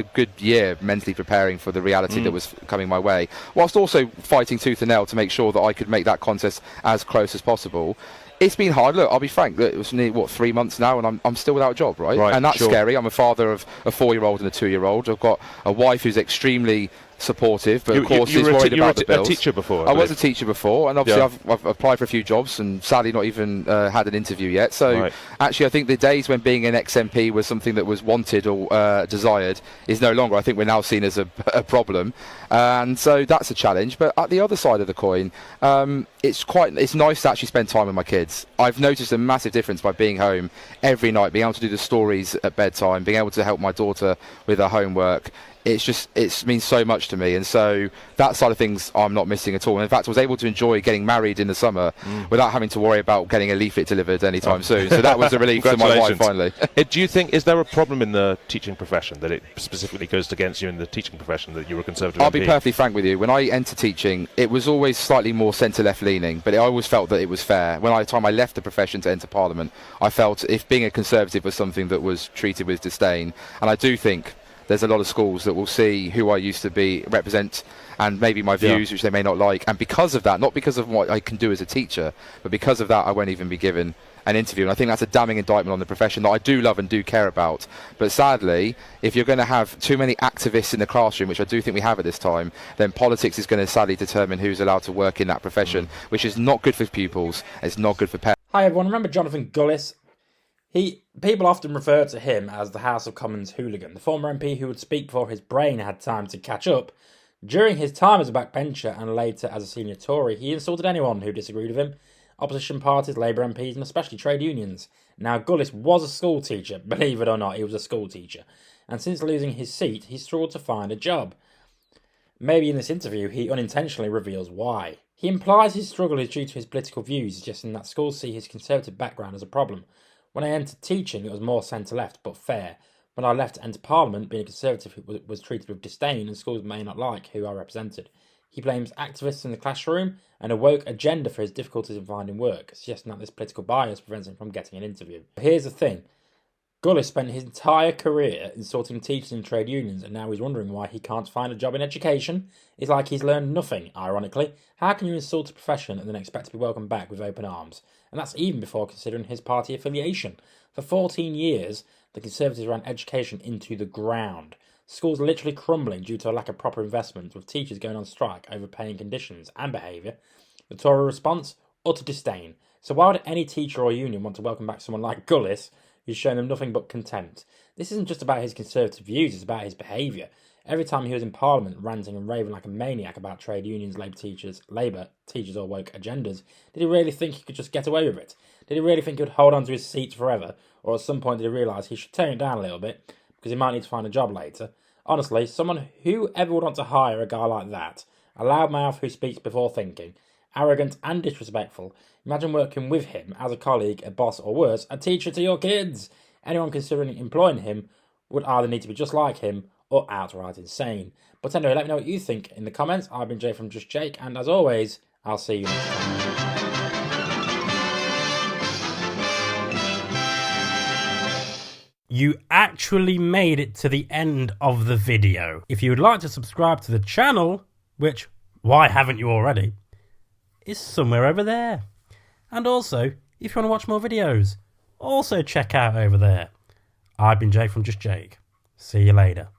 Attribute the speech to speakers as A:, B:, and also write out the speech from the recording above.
A: a good year mentally preparing for the reality that was coming my way, whilst also fighting tooth and nail to make sure that I could make that contest as close as possible. It's been hard. Look, I'll be frank. Look, it was nearly, 3 months now, and I'm still without a job, right? And that's scary. I'm a father of a 4-year-old and a 2-year-old. I've got a wife who's extremely supportive, but of course is worried about the bills.
B: You were a teacher before.
A: I was a teacher before, and obviously I've applied for a few jobs, and sadly not even had an interview yet. So actually, I think the days when being an ex-MP was something that was wanted or desired is no longer. I think we're now seen as a problem, and so that's a challenge. But at the other side of the coin, it's nice to actually spend time with my kids. I've noticed a massive difference by being home every night, being able to do the stories at bedtime, being able to help my daughter with her homework. It means so much to me, and so that side of things I'm not missing at all. And in fact, I was able to enjoy getting married in the summer without having to worry about getting a leaflet delivered anytime soon. So that was a relief to my wife finally.
B: Do you think, is there a problem in the teaching profession, that it specifically goes against you in the teaching profession, that you're a Conservative
A: I'll
B: MP?
A: be perfectly frank with you. When I entered teaching, it was always slightly more centre-left leaning, but I always felt that it was fair. When the time I left the profession to enter Parliament, I felt if being a Conservative was something that was treated with disdain, and I do think there's a lot of schools that will see who I used to represent and maybe my views, which they may not like. And because of that, not because of what I can do as a teacher, but because of that, I won't even be given an interview. And I think that's a damning indictment on the profession that I do love and do care about. But sadly, if you're going to have too many activists in the classroom, which I do think we have at this time, then politics is going to sadly determine who's allowed to work in that profession, which is not good for pupils. It's not good for parents.
C: Hi everyone, remember Jonathan Gullis? People often refer to him as the House of Commons hooligan, the former MP who would speak before his brain had time to catch up. During his time as a backbencher and later as a senior Tory, he insulted anyone who disagreed with him, opposition parties, Labour MPs and especially trade unions. Now Gullis was a school teacher, believe it or not, he was a school teacher, and since losing his seat, he struggled to find a job. Maybe in this interview he unintentionally reveals why. He implies his struggle is due to his political views, suggesting that schools see his Conservative background as a problem. When I entered teaching, it was more centre-left, but fair. When I left to enter Parliament, being a Conservative was treated with disdain and schools may not like who I represented. He blames activists in the classroom and a woke agenda for his difficulties in finding work, suggesting that this political bias prevents him from getting an interview. Here's the thing. Gullis spent his entire career insulting teachers and trade unions, and now he's wondering why he can't find a job in education. It's like he's learned nothing, ironically. How can you insult a profession and then expect to be welcomed back with open arms? And that's even before considering his party affiliation. For 14 years, the Conservatives ran education into the ground. Schools are literally crumbling due to a lack of proper investment, with teachers going on strike over paying conditions and behaviour. The Tory response? Utter disdain. So why would any teacher or union want to welcome back someone like Gullis, who's shown them nothing but contempt? This isn't just about his Conservative views, it's about his behaviour. Every time he was in Parliament ranting and raving like a maniac about trade unions, Labour teachers or woke agendas, did he really think he could just get away with it? Did he really think he would hold on to his seat forever? Or at some point did he realise he should tone it down a little bit, because he might need to find a job later? Honestly, who ever would want to hire a guy like that? A loudmouth who speaks before thinking, arrogant and disrespectful. Imagine working with him as a colleague, a boss, or worse, a teacher to your kids. Anyone considering employing him would either need to be just like him or outright insane. But anyway, let me know what you think in the comments. I've been Jay from Just Jake, and as always, I'll see you next time. You actually made it to the end of the video. If you would like to subscribe to the channel, which, why haven't you already, is somewhere over there. And also, if you want to watch more videos, also check out over there. I've been Jake from Just Jake. See you later.